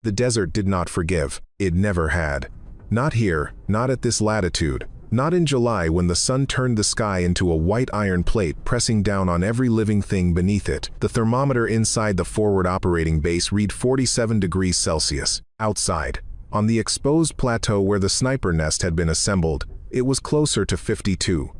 The desert did not forgive. It never had. Not here, not at this latitude. Not in July when the sun turned the sky into a white iron plate pressing down on every living thing beneath it. The thermometer inside the forward operating base read 47 degrees Celsius. Outside, on the exposed plateau where the sniper nest had been assembled, it was closer to 52.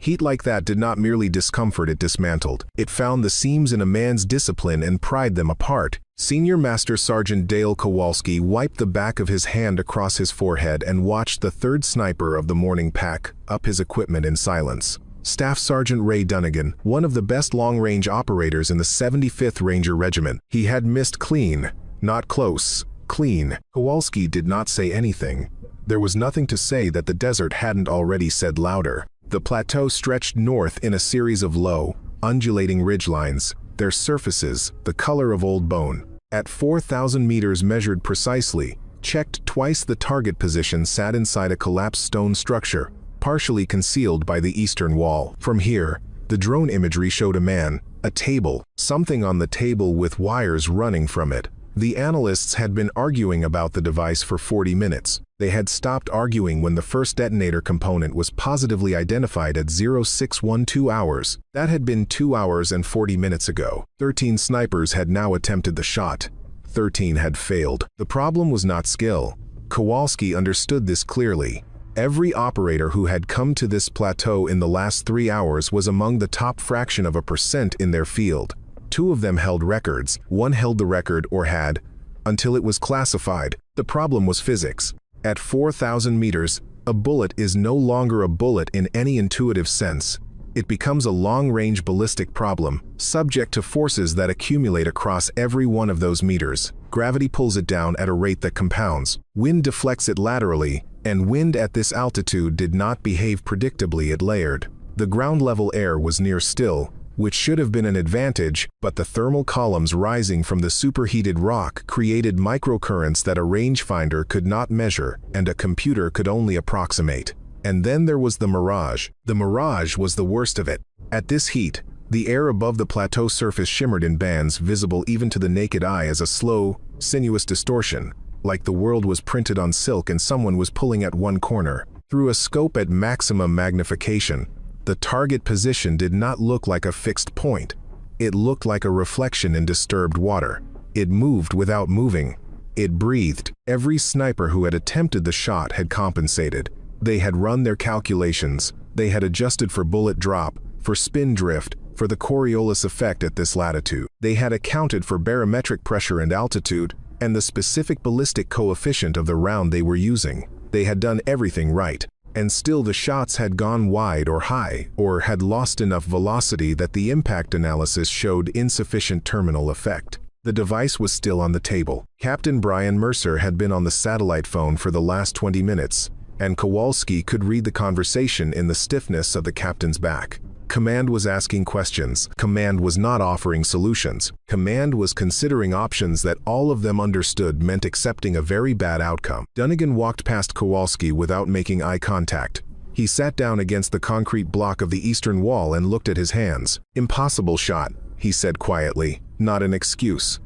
Heat like that did not merely discomfort, it dismantled. It found the seams in a man's discipline and pried them apart. Senior Master Sergeant Dale Kowalski wiped the back of his hand across his forehead and watched the third sniper of the morning pack up his equipment in silence. Staff Sergeant Ray Dunnigan, one of the best long-range operators in the 75th Ranger Regiment. He had missed clean, not close, clean. Kowalski did not say anything. There was nothing to say that the desert hadn't already said louder. The plateau stretched north in a series of low, undulating ridgelines, their surfaces the color of old bone. At 4,000 meters measured precisely, checked twice the target position sat inside a collapsed stone structure, partially concealed by the eastern wall. From here, the drone imagery showed a man, a table, something on the table with wires running from it. The analysts had been arguing about the device for 40 minutes. They had stopped arguing when the first detonator component was positively identified at 0612 hours. That had been 2 hours and 40 minutes ago. 13 snipers had now attempted the shot. 13 had failed. The problem was not skill. Kowalski understood this clearly. Every operator who had come to this plateau in the last 3 hours was among the top fraction of a percent in their field. 2 of them held records. 1 held the record, or had, until it was classified. The problem was physics. At 4,000 meters, a bullet is no longer a bullet in any intuitive sense. It becomes a long-range ballistic problem, subject to forces that accumulate across every one of those meters. Gravity pulls it down at a rate that compounds. Wind deflects it laterally, and wind at this altitude did not behave predictably, it layered. The ground-level air was near still, which should have been an advantage, but the thermal columns rising from the superheated rock created microcurrents that a rangefinder could not measure and a computer could only approximate. And then there was the mirage. The mirage was the worst of it. At this heat, the air above the plateau surface shimmered in bands visible even to the naked eye as a slow, sinuous distortion, like the world was printed on silk and someone was pulling at one corner. Through a scope at maximum magnification, the target position did not look like a fixed point. It looked like a reflection in disturbed water. It moved without moving. It breathed. Every sniper who had attempted the shot had compensated. They had run their calculations. They had adjusted for bullet drop, for spin drift, for the Coriolis effect at this latitude. They had accounted for barometric pressure and altitude, and the specific ballistic coefficient of the round they were using. They had done everything right. And still the shots had gone wide or high, or had lost enough velocity that the impact analysis showed insufficient terminal effect. The device was still on the table. Captain Brian Mercer had been on the satellite phone for the last 20 minutes, and Kowalski could read the conversation in the stiffness of the captain's back. Command was asking questions. Command was not offering solutions. Command was considering options that all of them understood meant accepting a very bad outcome. Dunnigan walked past Kowalski without making eye contact. He sat down against the concrete block of the eastern wall and looked at his hands. Impossible shot, he said quietly, not an excuse.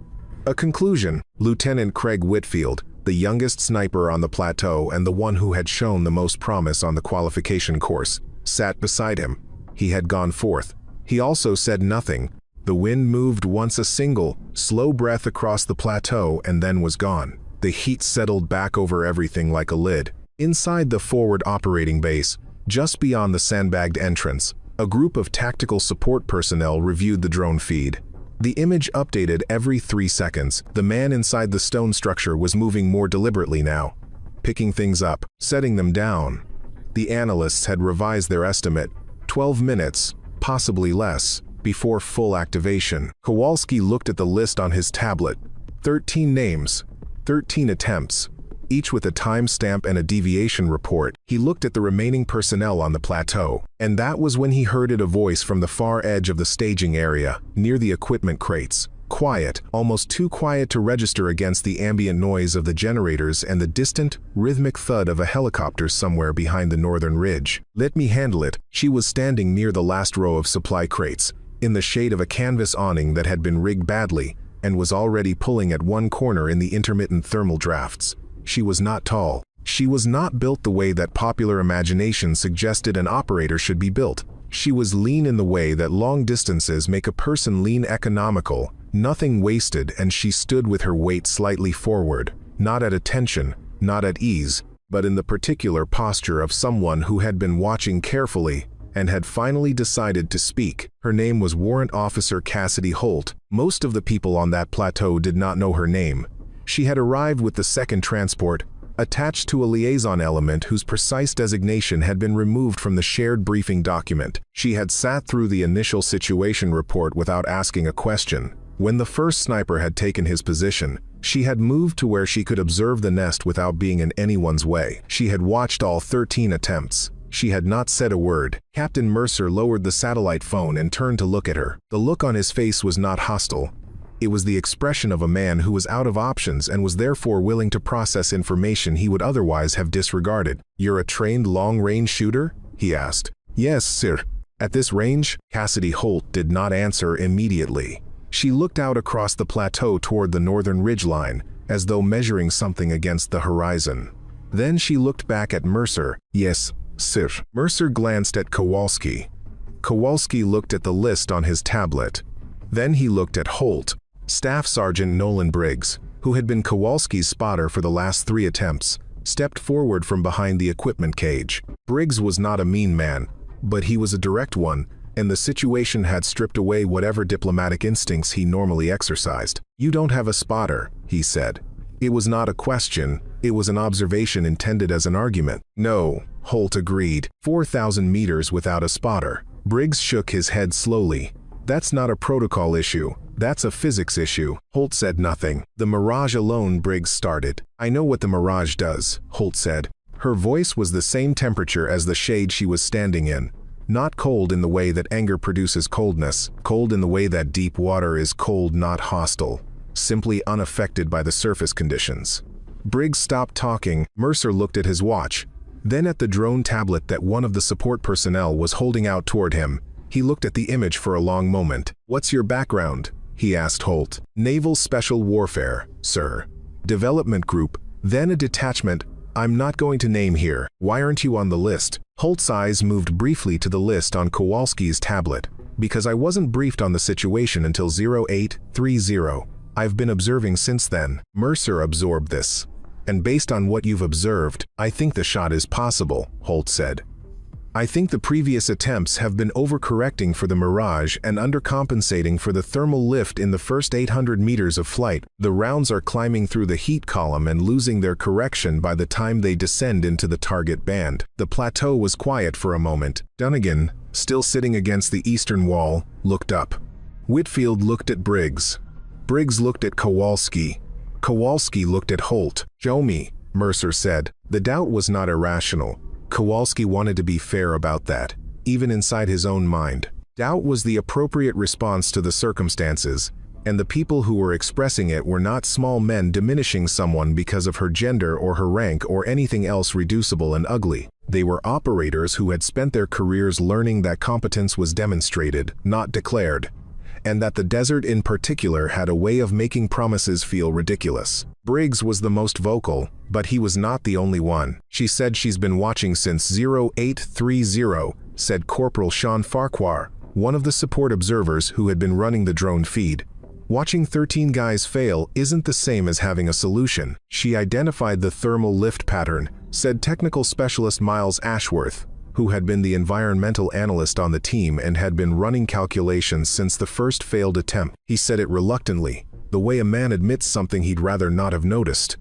A conclusion. Lieutenant Craig Whitfield, the youngest sniper on the plateau and the one who had shown the most promise on the qualification course, sat beside him. He had gone forth. He also said nothing. The wind moved once a single, slow breath across the plateau and then was gone. The heat settled back over everything like a lid. Inside the forward operating base, just beyond the sandbagged entrance, a group of tactical support personnel reviewed the drone feed. The image updated every 3 seconds. The man inside the stone structure was moving more deliberately now, picking things up, setting them down. The analysts had revised their estimate. 12 minutes, possibly less, before full activation. Kowalski looked at the list on his tablet. 13 names, 13 attempts, each with a timestamp and a deviation report. He looked at the remaining personnel on the plateau, and that was when he heard a voice from the far edge of the staging area, near the equipment crates. Quiet, almost too quiet to register against the ambient noise of the generators and the distant, rhythmic thud of a helicopter somewhere behind the northern ridge. Let me handle it. She was standing near the last row of supply crates, in the shade of a canvas awning that had been rigged badly, and was already pulling at one corner in the intermittent thermal drafts. She was not tall. She was not built the way that popular imagination suggested an operator should be built. She was lean in the way that long distances make a person lean, economical, nothing wasted, and she stood with her weight slightly forward, not at attention, not at ease, but in the particular posture of someone who had been watching carefully and had finally decided to speak. Her name was Warrant Officer Cassidy Holt. Most of the people on that plateau did not know her name. She had arrived with the second transport, attached to a liaison element whose precise designation had been removed from the shared briefing document. She had sat through the initial situation report without asking a question. When the first sniper had taken his position, she had moved to where she could observe the nest without being in anyone's way. She had watched all 13 attempts. She had not said a word. Captain Mercer lowered the satellite phone and turned to look at her. The look on his face was not hostile. It was the expression of a man who was out of options and was therefore willing to process information he would otherwise have disregarded. "You're a trained long-range shooter?" he asked. "Yes, sir." At this range, Cassidy Holt did not answer immediately. She looked out across the plateau toward the northern ridgeline, as though measuring something against the horizon. Then she looked back at Mercer. "Yes, sir." Mercer glanced at Kowalski. Kowalski looked at the list on his tablet. Then he looked at Holt. Staff Sergeant Nolan Briggs, who had been Kowalski's spotter for the last 3 attempts, stepped forward from behind the equipment cage. Briggs was not a mean man, but he was a direct one, and the situation had stripped away whatever diplomatic instincts he normally exercised. "You don't have a spotter," he said. It was not a question, it was an observation intended as an argument. "No," Holt agreed. 4,000 meters without a spotter. Briggs shook his head slowly. "That's not a protocol issue. That's a physics issue." Holt said nothing. "The Mirage alone," Briggs started. "I know what the Mirage does," Holt said. Her voice was the same temperature as the shade she was standing in. Not cold in the way that anger produces coldness, cold in the way that deep water is cold, not hostile. Simply unaffected by the surface conditions. Briggs stopped talking. Mercer looked at his watch, then at the drone tablet that one of the support personnel was holding out toward him. He looked at the image for a long moment. "What's your background?" he asked Holt. "Naval Special Warfare, sir. Development Group, then a detachment I'm not going to name here. Why aren't you on the list?" Holt's eyes moved briefly to the list on Kowalski's tablet. "Because I wasn't briefed on the situation until 0830. I've been observing since then." Mercer absorbed this. "And based on what you've observed, I think the shot is possible," Holt said. "I think the previous attempts have been overcorrecting for the Mirage and undercompensating for the thermal lift in the first 800 meters of flight. The rounds are climbing through the heat column and losing their correction by the time they descend into the target band." The plateau was quiet for a moment. Dunnigan, still sitting against the eastern wall, looked up. Whitfield looked at Briggs. Briggs looked at Kowalski. Kowalski looked at Holt. "Show me," Mercer said. The doubt was not irrational. Kowalski wanted to be fair about that, even inside his own mind. Doubt was the appropriate response to the circumstances, and the people who were expressing it were not small men diminishing someone because of her gender or her rank or anything else reducible and ugly. They were operators who had spent their careers learning that competence was demonstrated, not declared, and that the desert in particular had a way of making promises feel ridiculous. Briggs was the most vocal, but he was not the only one. "She said she's been watching since 0830, said Corporal Sean Farquhar, one of the support observers who had been running the drone feed. "Watching 13 guys fail isn't the same as having a solution." "She identified the thermal lift pattern," said technical specialist Miles Ashworth, who had been the environmental analyst on the team and had been running calculations since the first failed attempt. He said it reluctantly, the way a man admits something he'd rather not have noticed.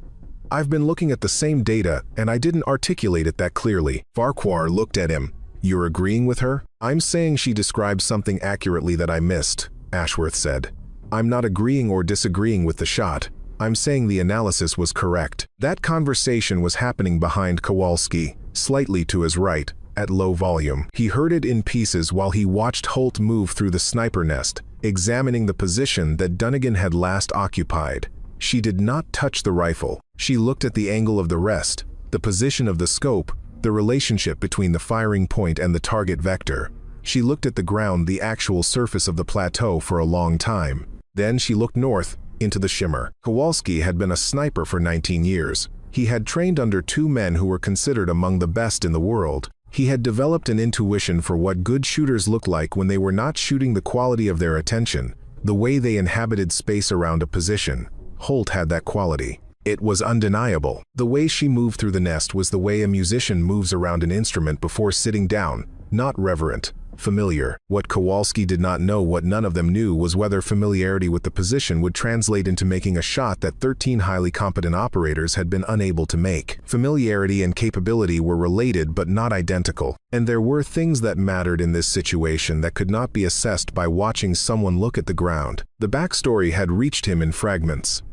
"I've been looking at the same data, and I didn't articulate it that clearly." Farquhar looked at him. "You're agreeing with her?" "I'm saying she described something accurately that I missed," Ashworth said. "I'm not agreeing or disagreeing with the shot. I'm saying the analysis was correct." That conversation was happening behind Kowalski, slightly to his right, at low volume. He heard it in pieces while he watched Holt move through the sniper nest, examining the position that Dunnigan had last occupied. She did not touch the rifle. She looked at the angle of the rest, the position of the scope, the relationship between the firing point and the target vector. She looked at the ground, the actual surface of the plateau, for a long time. Then she looked north, into the shimmer. Kowalski had been a sniper for 19 years. He had trained under two men who were considered among the best in the world. He had developed an intuition for what good shooters looked like when they were not shooting, the quality of their attention, the way they inhabited space around a position. Holt had that quality. It was undeniable. The way she moved through the nest was the way a musician moves around an instrument before sitting down, not reverent, familiar. What Kowalski did not know, what none of them knew, was whether familiarity with the position would translate into making a shot that 13 highly competent operators had been unable to make. Familiarity and capability were related but not identical, and there were things that mattered in this situation that could not be assessed by watching someone look at the ground. The backstory had reached him in fragments.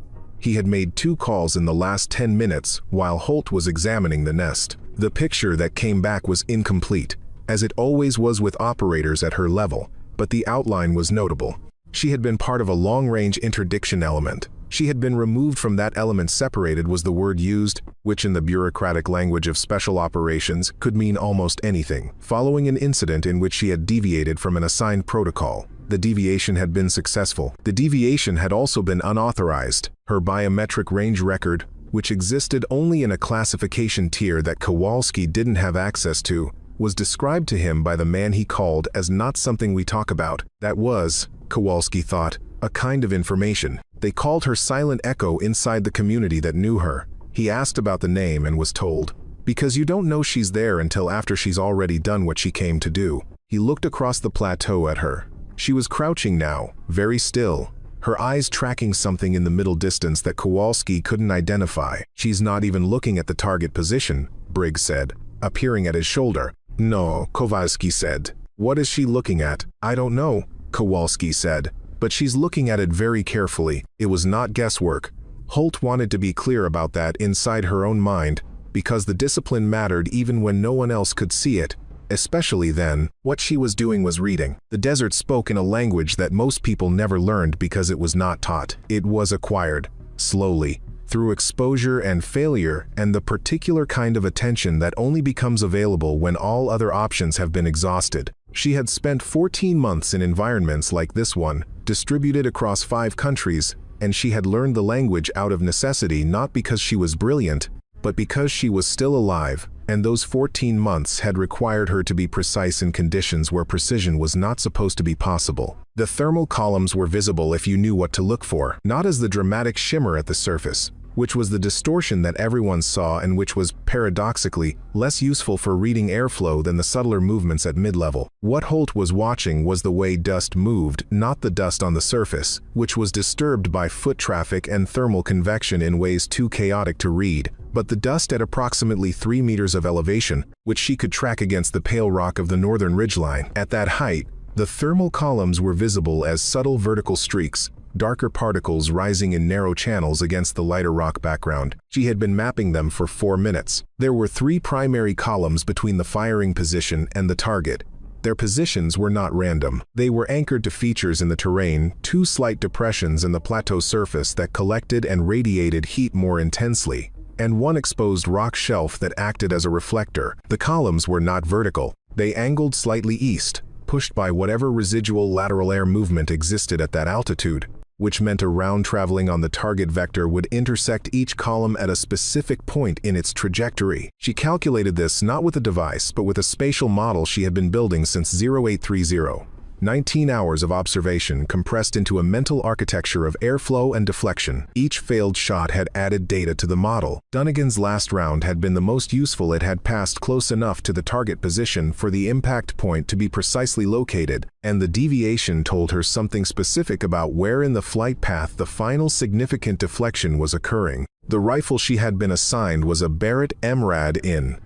He had made 2 calls in the last 10 minutes while Holt was examining the nest. The picture that came back was incomplete, as it always was with operators at her level, but the outline was notable. She had been part of a long-range interdiction element. She had been removed from that element. Separated was the word used, which in the bureaucratic language of special operations could mean almost anything. Following an incident in which she had deviated from an assigned protocol, the deviation had been successful. The deviation had also been unauthorized. Her biometric range record, which existed only in a classification tier that Kowalski didn't have access to, was described to him by the man he called as not something we talk about. That was, Kowalski thought, a kind of information. They called her Silent Echo inside the community that knew her. He asked about the name and was told, because you don't know she's there until after she's already done what she came to do. He looked across the plateau at her. She was crouching now, very still, her eyes tracking something in the middle distance that Kowalski couldn't identify. She's not even looking at the target position, Briggs said, appearing at his shoulder. No, Kowalski said. What is she looking at? I don't know, Kowalski said, but she's looking at it very carefully. It was not guesswork. Holt wanted to be clear about that inside her own mind, because the discipline mattered even when no one else could see it. Especially then, what she was doing was reading. The desert spoke in a language that most people never learned because it was not taught. It was acquired, slowly, through exposure and failure and the particular kind of attention that only becomes available when all other options have been exhausted. She had spent 14 months in environments like this one, distributed across 5 countries, and she had learned the language out of necessity, not because she was brilliant, but because she was still alive, and those 14 months had required her to be precise in conditions where precision was not supposed to be possible. The thermal columns were visible if you knew what to look for, not as the dramatic shimmer at the surface, which was the distortion that everyone saw and which was, paradoxically, less useful for reading airflow than the subtler movements at mid-level. What Holt was watching was the way dust moved, not the dust on the surface, which was disturbed by foot traffic and thermal convection in ways too chaotic to read, but the dust at approximately 3 meters of elevation, which she could track against the pale rock of the northern ridgeline. At that height, the thermal columns were visible as subtle vertical streaks, darker particles rising in narrow channels against the lighter rock background. She had been mapping them for 4 minutes. There were 3 primary columns between the firing position and the target. Their positions were not random. They were anchored to features in the terrain, 2 slight depressions in the plateau surface that collected and radiated heat more intensely, and 1 exposed rock shelf that acted as a reflector. The columns were not vertical. They angled slightly east, pushed by whatever residual lateral air movement existed at that altitude, which meant a round traveling on the target vector would intersect each column at a specific point in its trajectory. She calculated this not with a device, but with a spatial model she had been building since 0830. 19 hours of observation compressed into a mental architecture of airflow and deflection. Each failed shot had added data to the model. Dunnigan's last round had been the most useful. It had passed close enough to the target position for the impact point to be precisely located, and the deviation told her something specific about where in the flight path the final significant deflection was occurring. The rifle she had been assigned was a Barrett MRAD in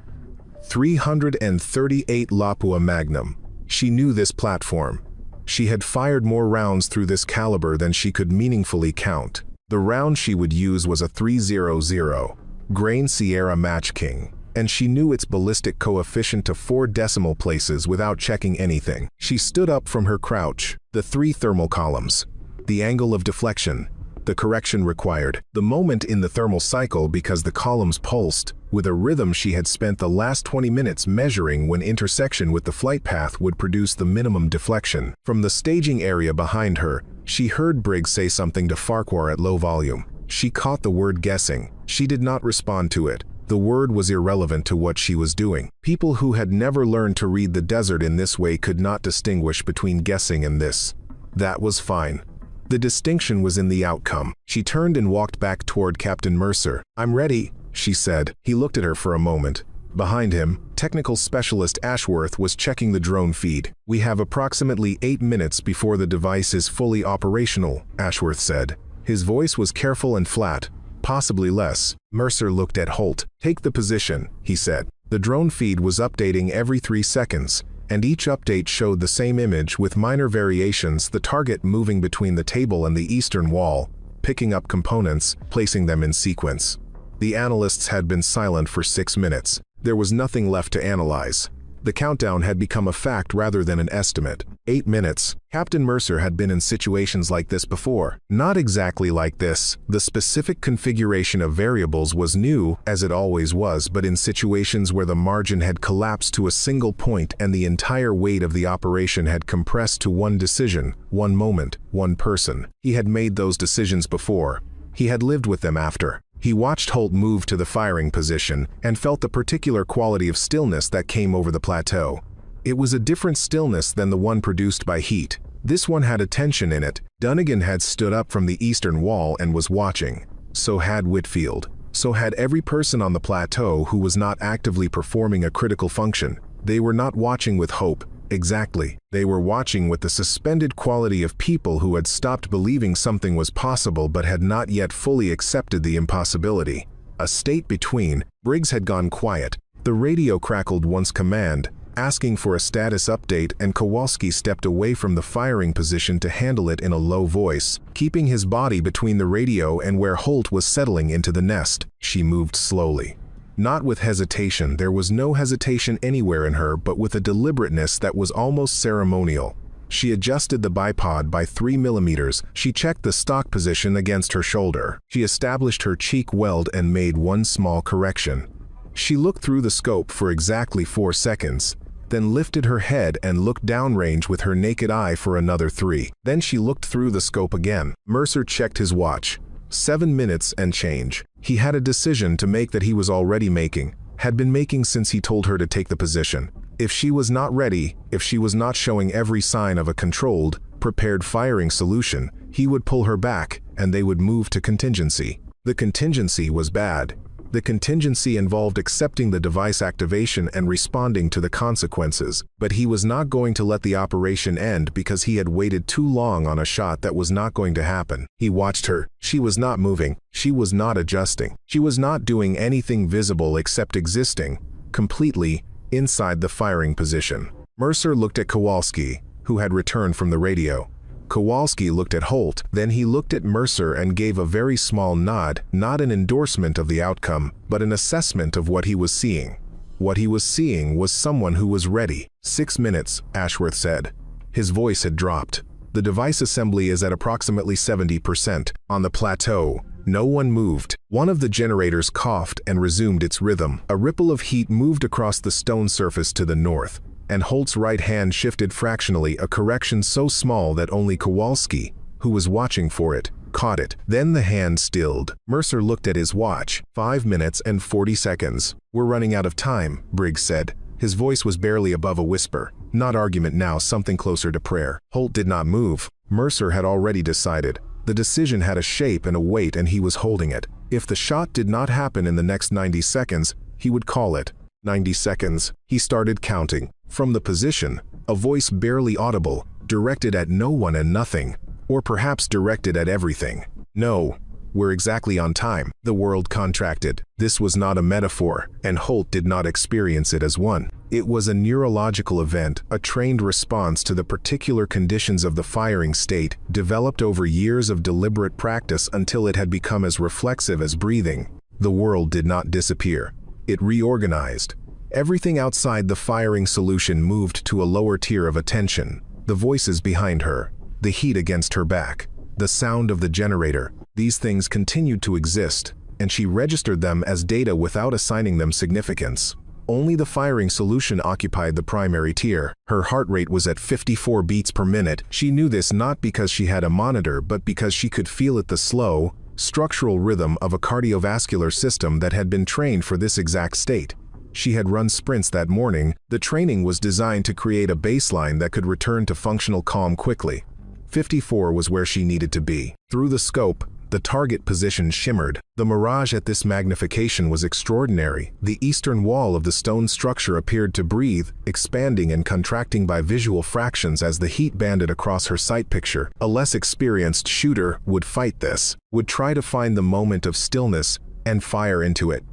338 Lapua Magnum. She knew this platform. She had fired more rounds through this caliber than she could meaningfully count. The round she would use was a 300 Grain Sierra Match King, and she knew its ballistic coefficient to 4 decimal places without checking anything. She stood up from her crouch. The 3 thermal columns, the angle of deflection, the correction required, the moment in the thermal cycle because the columns pulsed, with a rhythm she had spent the last 20 minutes measuring when intersection with the flight path would produce the minimum deflection. From the staging area behind her, she heard Briggs say something to Farquhar at low volume. She caught the word guessing. She did not respond to it. The word was irrelevant to what she was doing. People who had never learned to read the desert in this way could not distinguish between guessing and this. That was fine. The distinction was in the outcome. She turned and walked back toward Captain Mercer. "I'm ready," she said. He looked at her for a moment. Behind him, technical specialist Ashworth was checking the drone feed. "We have approximately 8 minutes before the device is fully operational," Ashworth said. His voice was careful and flat, possibly less. Mercer looked at Holt. "Take the position," he said. The drone feed was updating every 3 seconds, and each update showed the same image with minor variations, the target moving between the table and the eastern wall, picking up components, placing them in sequence. The analysts had been silent for 6 minutes. There was nothing left to analyze. The countdown had become a fact rather than an estimate. 8 minutes. Captain Mercer had been in situations like this before. Not exactly like this. The specific configuration of variables was new, as it always was, but in situations where the margin had collapsed to a single point and the entire weight of the operation had compressed to one decision, one moment, one person. He had made those decisions before. He had lived with them after. He watched Holt move to the firing position and felt the particular quality of stillness that came over the plateau. It was a different stillness than the one produced by heat. This one had a tension in it. Dunnigan had stood up from the eastern wall and was watching. So had Whitfield. So had every person on the plateau who was not actively performing a critical function. They were not watching with hope. Exactly. They were watching with the suspended quality of people who had stopped believing something was possible but had not yet fully accepted the impossibility. A state between. Briggs had gone quiet. The radio crackled once command, asking for a status update, and Kowalski stepped away from the firing position to handle it in a low voice, keeping his body between the radio and where Holt was settling into the nest. She moved slowly. Not with hesitation, there was no hesitation anywhere in her, but with a deliberateness that was almost ceremonial. She adjusted the bipod by 3 millimeters. She checked the stock position against her shoulder. She established her cheek weld and made one small correction. She looked through the scope for exactly 4 seconds, then lifted her head and looked downrange with her naked eye for another 3. Then she looked through the scope again. Mercer checked his watch. 7 minutes and change. He had a decision to make that he was already making, had been making since he told her to take the position. If she was not ready, if she was not showing every sign of a controlled, prepared firing solution, he would pull her back, and they would move to contingency. The contingency was bad. The contingency involved accepting the device activation and responding to the consequences, but he was not going to let the operation end because he had waited too long on a shot that was not going to happen. He watched her. She was not moving. She was not adjusting. She was not doing anything visible except existing, completely, inside the firing position. Mercer looked at Kowalski, who had returned from the radio. Kowalski looked at Holt, then he looked at Mercer and gave a very small nod, not an endorsement of the outcome, but an assessment of what he was seeing. What he was seeing was someone who was ready. 6 minutes, Ashworth said. His voice had dropped. The device assembly is at approximately 70%. On the plateau, no one moved. One of the generators coughed and resumed its rhythm. A ripple of heat moved across the stone surface to the north, and Holt's right hand shifted fractionally, a correction so small that only Kowalski, who was watching for it, caught it. Then the hand stilled. Mercer looked at his watch. 5 minutes and 40 seconds. "We're running out of time," Briggs said. His voice was barely above a whisper. Not argument now, something closer to prayer. Holt did not move. Mercer had already decided. The decision had a shape and a weight, and he was holding it. If the shot did not happen in the next 90 seconds, he would call it. 90 seconds. He started counting. From the position, a voice barely audible, directed at no one and nothing, or perhaps directed at everything. "No, we're exactly on time." The world contracted. This was not a metaphor, and Holt did not experience it as one. It was a neurological event, a trained response to the particular conditions of the firing state, developed over years of deliberate practice until it had become as reflexive as breathing. The world did not disappear. It reorganized. Everything outside the firing solution moved to a lower tier of attention. The voices behind her, the heat against her back, the sound of the generator. These things continued to exist, and she registered them as data without assigning them significance. Only the firing solution occupied the primary tier. Her heart rate was at 54 beats per minute. She knew this not because she had a monitor, but because she could feel it, the slow, structural rhythm of a cardiovascular system that had been trained for this exact state. She had run sprints that morning. The training was designed to create a baseline that could return to functional calm quickly. 54 was where she needed to be. Through the scope, the target position shimmered. The mirage at this magnification was extraordinary. The eastern wall of the stone structure appeared to breathe, expanding and contracting by visual fractions as the heat banded across her sight picture. A less experienced shooter would fight this, would try to find the moment of stillness and fire into it.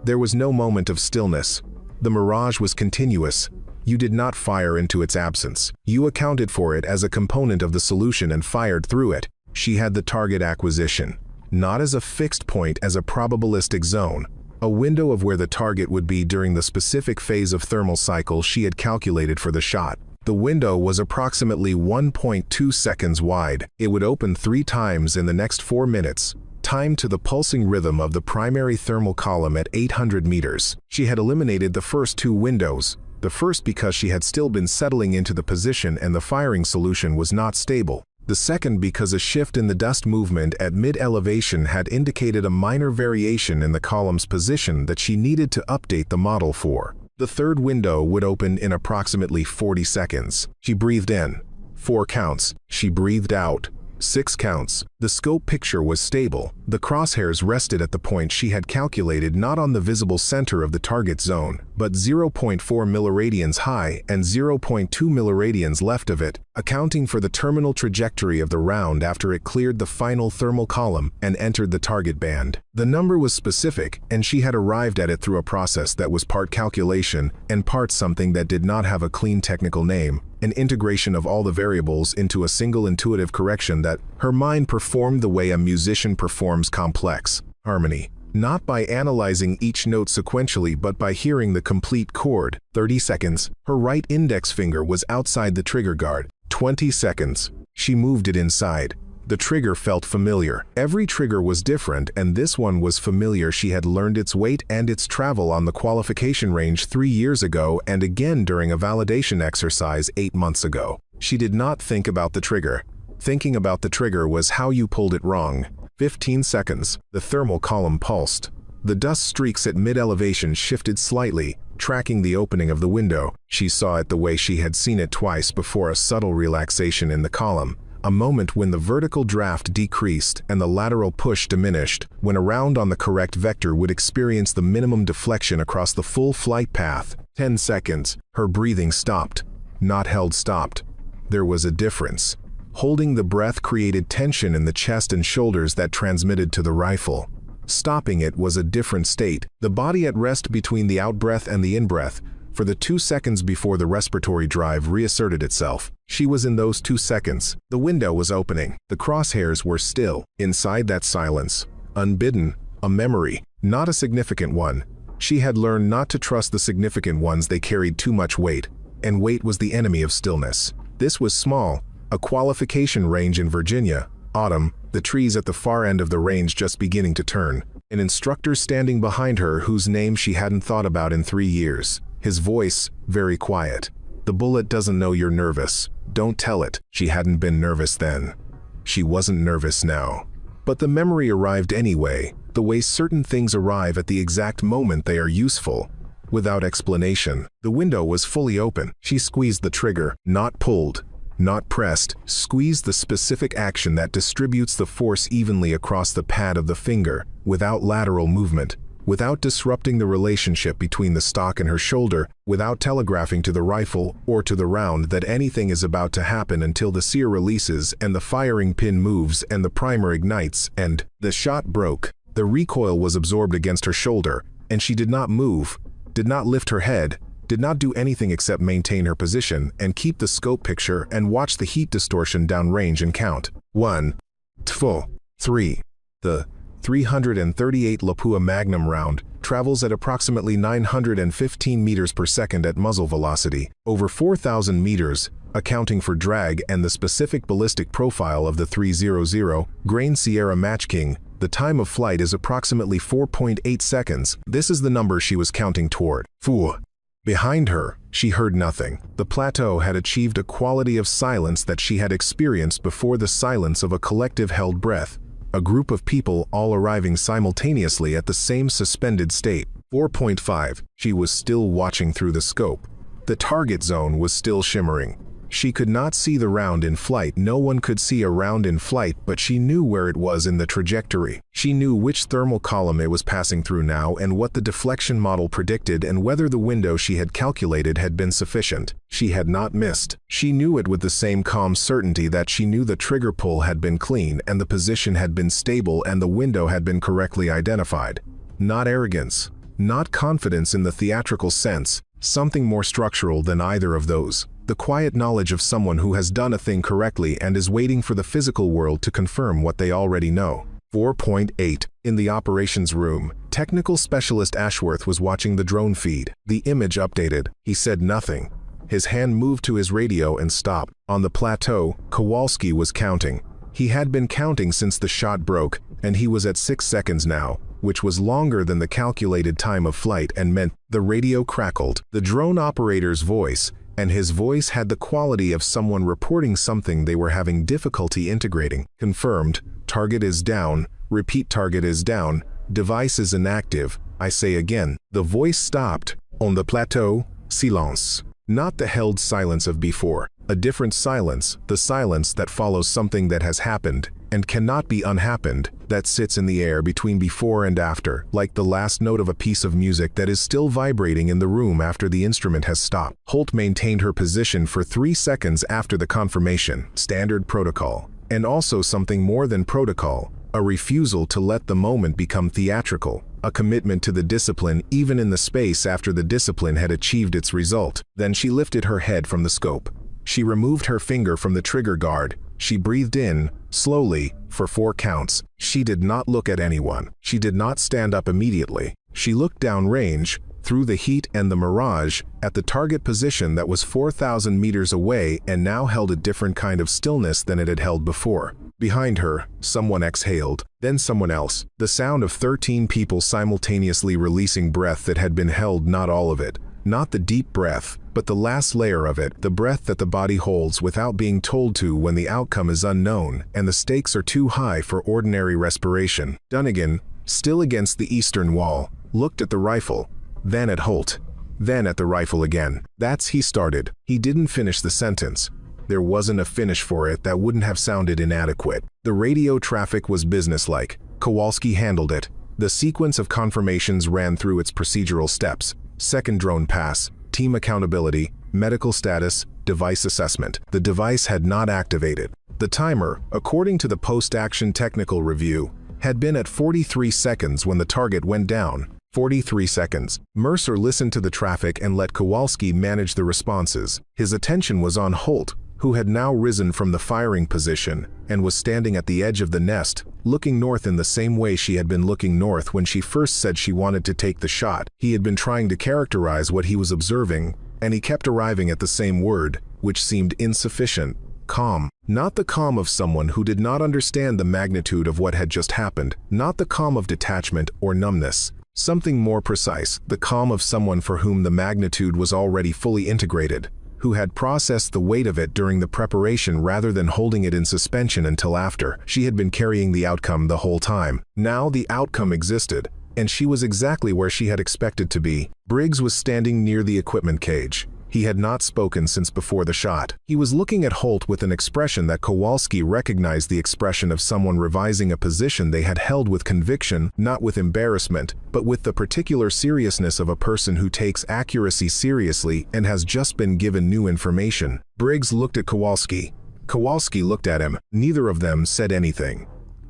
There was no moment of stillness. The mirage was continuous. You did not fire into its absence. You accounted for it as a component of the solution and fired through it. She had the target acquisition, not as a fixed point, as a probabilistic zone, a window of where the target would be during the specific phase of thermal cycle she had calculated for the shot. The window was approximately 1.2 seconds wide. It would open 3 times in the next 4 minutes, timed to the pulsing rhythm of the primary thermal column at 800 meters. She had eliminated the first 2 windows, the first because she had still been settling into the position and the firing solution was not stable. The second because a shift in the dust movement at mid-elevation had indicated a minor variation in the column's position that she needed to update the model for. The third window would open in approximately 40 seconds. She breathed in. 4 counts. She breathed out. 6 counts. The scope picture was stable. The crosshairs rested at the point she had calculated, not on the visible center of the target zone, but 0.4 milliradians high and 0.2 milliradians left of it, accounting for the terminal trajectory of the round after it cleared the final thermal column and entered the target band. The number was specific, and she had arrived at it through a process that was part calculation and part something that did not have a clean technical name, an integration of all the variables into a single intuitive correction that her mind performed the way a musician performs complex harmony, not by analyzing each note sequentially but by hearing the complete chord. 30 seconds. Her right index finger was outside the trigger guard. 20 seconds. She moved it inside. The trigger felt familiar. Every trigger was different, and this one was familiar. She had learned its weight and its travel on the qualification range 3 years ago and again during a validation exercise 8 months ago. She did not think about the trigger. Thinking about the trigger was how you pulled it wrong. 15 seconds. The thermal column pulsed. The dust streaks at mid-elevation shifted slightly, tracking the opening of the window. She saw it the way she had seen it twice before, a subtle relaxation in the column. A moment when the vertical draft decreased and the lateral push diminished, when a round on the correct vector would experience the minimum deflection across the full flight path. 10 seconds. Her breathing stopped. Not held, stopped. There was a difference. Holding the breath created tension in the chest and shoulders that transmitted to the rifle. Stopping it was a different state, the body at rest between the out-breath and the in-breath, for the 2 seconds before the respiratory drive reasserted itself. She was in those 2 seconds. The window was opening. The crosshairs were still. Inside that silence, unbidden, a memory, not a significant one. She had learned not to trust the significant ones. They carried too much weight, and weight was the enemy of stillness. This was small, a qualification range in Virginia. Autumn, the trees at the far end of the range just beginning to turn. An instructor standing behind her whose name she hadn't thought about in 3 years. His voice, very quiet. The bullet doesn't know you're nervous. Don't tell it. She hadn't been nervous then. She wasn't nervous now. But the memory arrived anyway, the way certain things arrive at the exact moment they are useful, without explanation. The window was fully open. She squeezed the trigger, not pulled, not pressed, squeezed the specific action that distributes the force evenly across the pad of the finger, without lateral movement, without disrupting the relationship between the stock and her shoulder, without telegraphing to the rifle or to the round that anything is about to happen until the sear releases and the firing pin moves and the primer ignites, and the shot broke. The recoil was absorbed against her shoulder, and she did not move, did not lift her head, did not do anything except maintain her position and keep the scope picture and watch the heat distortion downrange and count. 1, 2, 3. The 338 Lapua Magnum round travels at approximately 915 meters per second at muzzle velocity, over 4,000 meters, accounting for drag and the specific ballistic profile of the 300 Grain Sierra Match King. The time of flight is approximately 4.8 seconds. This is the number she was counting toward. Phew. Behind her, she heard nothing. The plateau had achieved a quality of silence that she had experienced before, the silence of a collective held breath. A group of people all arriving simultaneously at the same suspended state. 4.5. She was still watching through the scope. The target zone was still shimmering. She could not see the round in flight. No one could see a round in flight, but she knew where it was in the trajectory. She knew which thermal column it was passing through now and what the deflection model predicted and whether the window she had calculated had been sufficient. She had not missed. She knew it with the same calm certainty that she knew the trigger pull had been clean and the position had been stable and the window had been correctly identified. Not arrogance. Not confidence in the theatrical sense. Something more structural than either of those. The quiet knowledge of someone who has done a thing correctly and is waiting for the physical world to confirm what they already know. 4.8. In the operations room, technical specialist Ashworth was watching the drone feed. The image updated. He said nothing. His hand moved to his radio and stopped. On the plateau, Kowalski was counting. He had been counting since the shot broke, and he was at 6 seconds now, which was longer than the calculated time of flight and meant the radio crackled. The drone operator's voice, and his voice had the quality of someone reporting something they were having difficulty integrating. Confirmed. Target is down. Repeat, target is down. Device is inactive. I say again. The voice stopped. On the plateau, silence. Not the held silence of before. A different silence, the silence that follows something that has happened and cannot be unhappened, that sits in the air between before and after, like the last note of a piece of music that is still vibrating in the room after the instrument has stopped. Holt maintained her position for 3 seconds after the confirmation. Standard protocol. And also something more than protocol, a refusal to let the moment become theatrical, a commitment to the discipline even in the space after the discipline had achieved its result. Then she lifted her head from the scope. She removed her finger from the trigger guard. She breathed in, slowly, for 4 counts. She did not look at anyone. She did not stand up immediately. She looked downrange, through the heat and the mirage, at the target position that was 4,000 meters away and now held a different kind of stillness than it had held before. Behind her, someone exhaled, then someone else. The sound of 13 people simultaneously releasing breath that had been held, not all of it. Not the deep breath, but the last layer of it, the breath that the body holds without being told to when the outcome is unknown and the stakes are too high for ordinary respiration. Dunnigan, still against the eastern wall, looked at the rifle, then at Holt, then at the rifle again. He started. He didn't finish the sentence. There wasn't a finish for it that wouldn't have sounded inadequate. The radio traffic was businesslike. Kowalski handled it. The sequence of confirmations ran through its procedural steps. Second drone pass, team accountability, medical status, device assessment. The device had not activated. The timer, according to the post-action technical review, had been at 43 seconds when the target went down. 43 seconds. Mercer listened to the traffic and let Kowalski manage the responses. His attention was on Holt, who had now risen from the firing position and was standing at the edge of the nest, looking north in the same way she had been looking north when she first said she wanted to take the shot. He had been trying to characterize what he was observing, and he kept arriving at the same word, which seemed insufficient. Calm. Not the calm of someone who did not understand the magnitude of what had just happened, not the calm of detachment or numbness. Something more precise, the calm of someone for whom the magnitude was already fully integrated, who had processed the weight of it during the preparation rather than holding it in suspension until after. She had been carrying the outcome the whole time. Now the outcome existed, and she was exactly where she had expected to be. Briggs was standing near the equipment cage. He had not spoken since before the shot. He was looking at Holt with an expression that Kowalski recognized, the expression of someone revising a position they had held with conviction, not with embarrassment, but with the particular seriousness of a person who takes accuracy seriously and has just been given new information. Briggs looked at Kowalski. Kowalski looked at him. Neither of them said anything.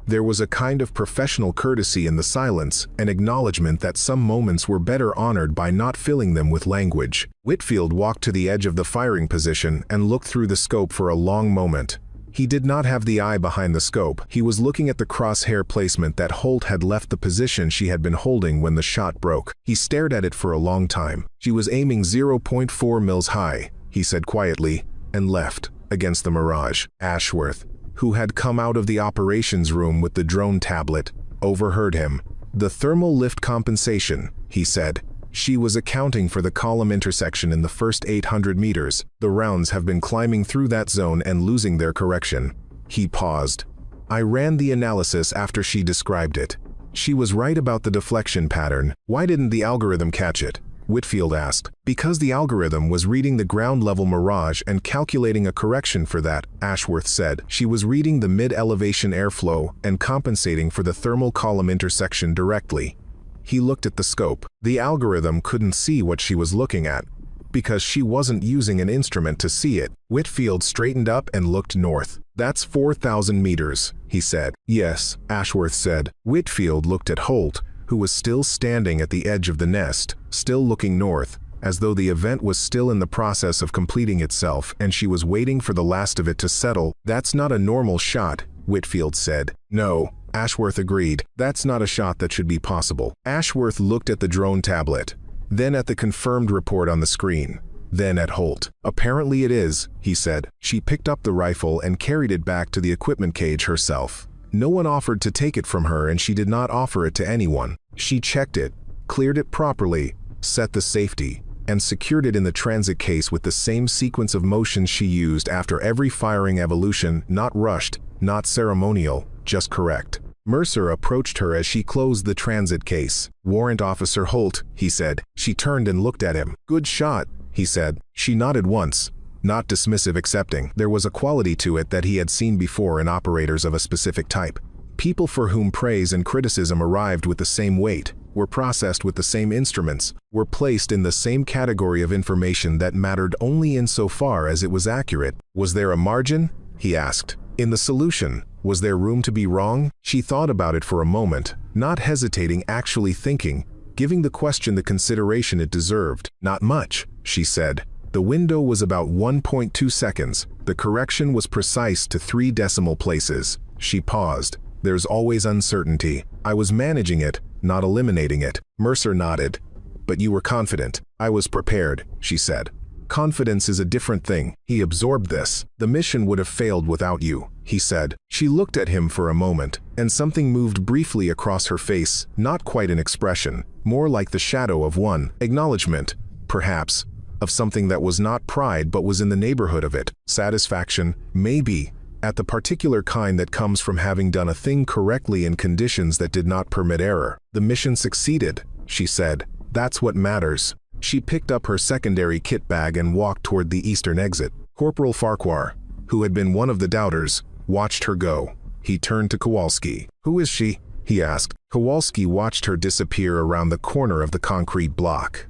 There was a kind of professional courtesy in the silence, an acknowledgement that some moments were better honored by not filling them with language. Whitfield walked to the edge of the firing position and looked through the scope for a long moment. He did not have the eye behind the scope. He was looking at the crosshair placement that Holt had left the position she had been holding when the shot broke. He stared at it for a long time. She was aiming 0.4 mils high, he said quietly. and left, against the mirage. Ashworth, who had come out of the operations room with the drone tablet, overheard him. "The thermal lift compensation," he said. "She was accounting for the column intersection in the first 800 meters. The rounds have been climbing through that zone and losing their correction." He paused. "I ran the analysis after she described it. She was right about the deflection pattern. Why didn't the algorithm catch it?" Whitfield asked. "Because the algorithm was reading the ground-level mirage and calculating a correction for that," Ashworth said. "She was reading the mid-elevation airflow and compensating for the thermal column intersection directly." He looked at the scope. The algorithm couldn't see what she was looking at, because she wasn't using an instrument to see it. Whitfield straightened up and looked north. "That's 4,000 meters, he said. "Yes," Ashworth said. Whitfield looked at Holt, who was still standing at the edge of the nest, still looking north, as though the event was still in the process of completing itself and she was waiting for the last of it to settle. "That's not a normal shot," Whitfield said. "No," Ashworth agreed. "That's not a shot that should be possible." Ashworth looked at the drone tablet, then at the confirmed report on the screen, then at Holt. "Apparently it is," he said. She picked up the rifle and carried it back to the equipment cage herself. No one offered to take it from her and she did not offer it to anyone. She checked it, cleared it properly, set the safety, and secured it in the transit case with the same sequence of motions she used after every firing evolution, not rushed, not ceremonial, just correct. Mercer approached her as she closed the transit case. "Warrant Officer Holt," he said. She turned and looked at him. "Good shot," he said. She nodded once, not dismissive, accepting. There was a quality to it that he had seen before in operators of a specific type. People for whom praise and criticism arrived with the same weight, were processed with the same instruments, were placed in the same category of information that mattered only insofar as it was accurate. "Was there a margin?" he asked. "In the solution, was there room to be wrong?" She thought about it for a moment, not hesitating, actually thinking, giving the question the consideration it deserved. "Not much," she said. The window was about 1.2 seconds. The correction was precise to 3 decimal places. She paused. "There's always uncertainty. I was managing it, not eliminating it." Mercer nodded. "But you were confident." "I was prepared," she said. "Confidence is a different thing." He absorbed this. "The mission would have failed without you," he said. She looked at him for a moment, and something moved briefly across her face, not quite an expression, more like the shadow of one, acknowledgement, perhaps, of something that was not pride but was in the neighborhood of it. Satisfaction, maybe, at the particular kind that comes from having done a thing correctly in conditions that did not permit error. "The mission succeeded," she said. "That's what matters." She picked up her secondary kit bag and walked toward the eastern exit. Corporal Farquhar, who had been one of the doubters, watched her go. He turned to Kowalski. "Who is she?" he asked. Kowalski watched her disappear around the corner of the concrete block.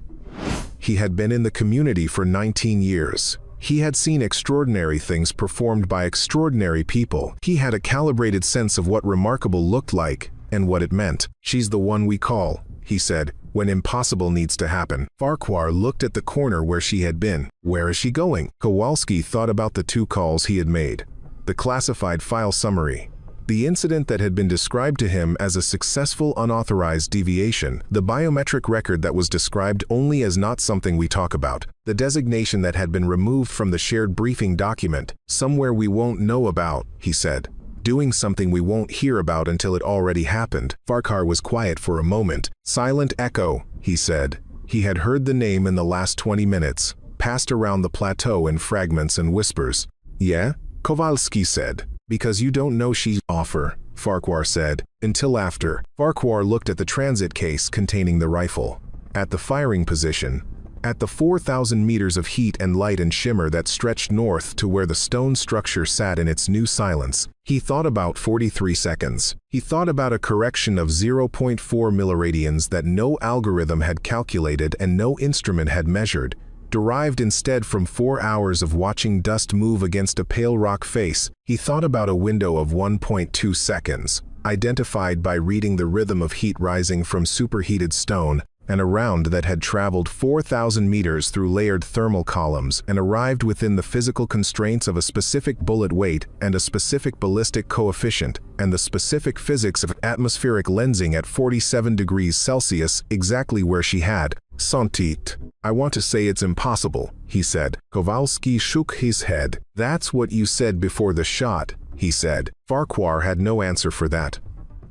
He had been in the community for 19 years. He had seen extraordinary things performed by extraordinary people. He had a calibrated sense of what remarkable looked like and what it meant. "She's the one we call," he said, "when impossible needs to happen." Farquhar looked at the corner where she had been. "Where is she going?" Kowalski thought about the 2 calls he had made. The classified file summary. The incident that had been described to him as a successful unauthorized deviation, the biometric record that was described only as not something we talk about, the designation that had been removed from the shared briefing document, somewhere we won't know about, he said. Doing something we won't hear about until it already happened. Farquhar was quiet for a moment. "Silent Echo," he said. He had heard the name in the last 20 minutes, passed around the plateau in fragments and whispers. "Yeah?" Kowalski said. "Because you don't know she's offer," Farquhar said, "until after." Farquhar looked at the transit case containing the rifle, at the firing position, at the 4,000 meters of heat and light and shimmer that stretched north to where the stone structure sat in its new silence. He thought about 43 seconds. He thought about a correction of 0.4 milliradians that no algorithm had calculated and no instrument had measured, derived instead from 4 hours of watching dust move against a pale rock face. He thought about a window of 1.2 seconds, identified by reading the rhythm of heat rising from superheated stone, and a round that had traveled 4,000 meters through layered thermal columns and arrived within the physical constraints of a specific bullet weight and a specific ballistic coefficient and the specific physics of atmospheric lensing at 47 degrees Celsius, exactly where she had senti it. I want to say it's impossible, he said. Kowalski shook his head. That's what you said before the shot, he said. Farquhar had no answer for that.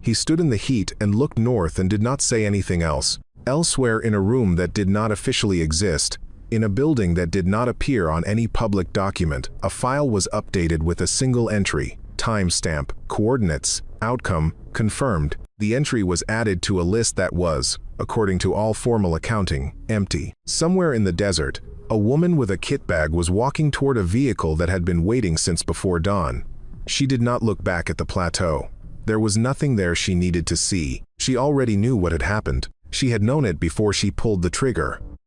He stood in the heat and looked north and did not say anything else. Elsewhere, in a room that did not officially exist, in a building that did not appear on any public document, a file was updated with a single entry: timestamp, coordinates, outcome, confirmed. The entry was added to a list that was, according to all formal accounting, empty. Somewhere in the desert, a woman with a kit bag was walking toward a vehicle that had been waiting since before dawn. She did not look back at the plateau. There was nothing there she needed to see. She already knew what had happened. She had known it before she pulled the trigger.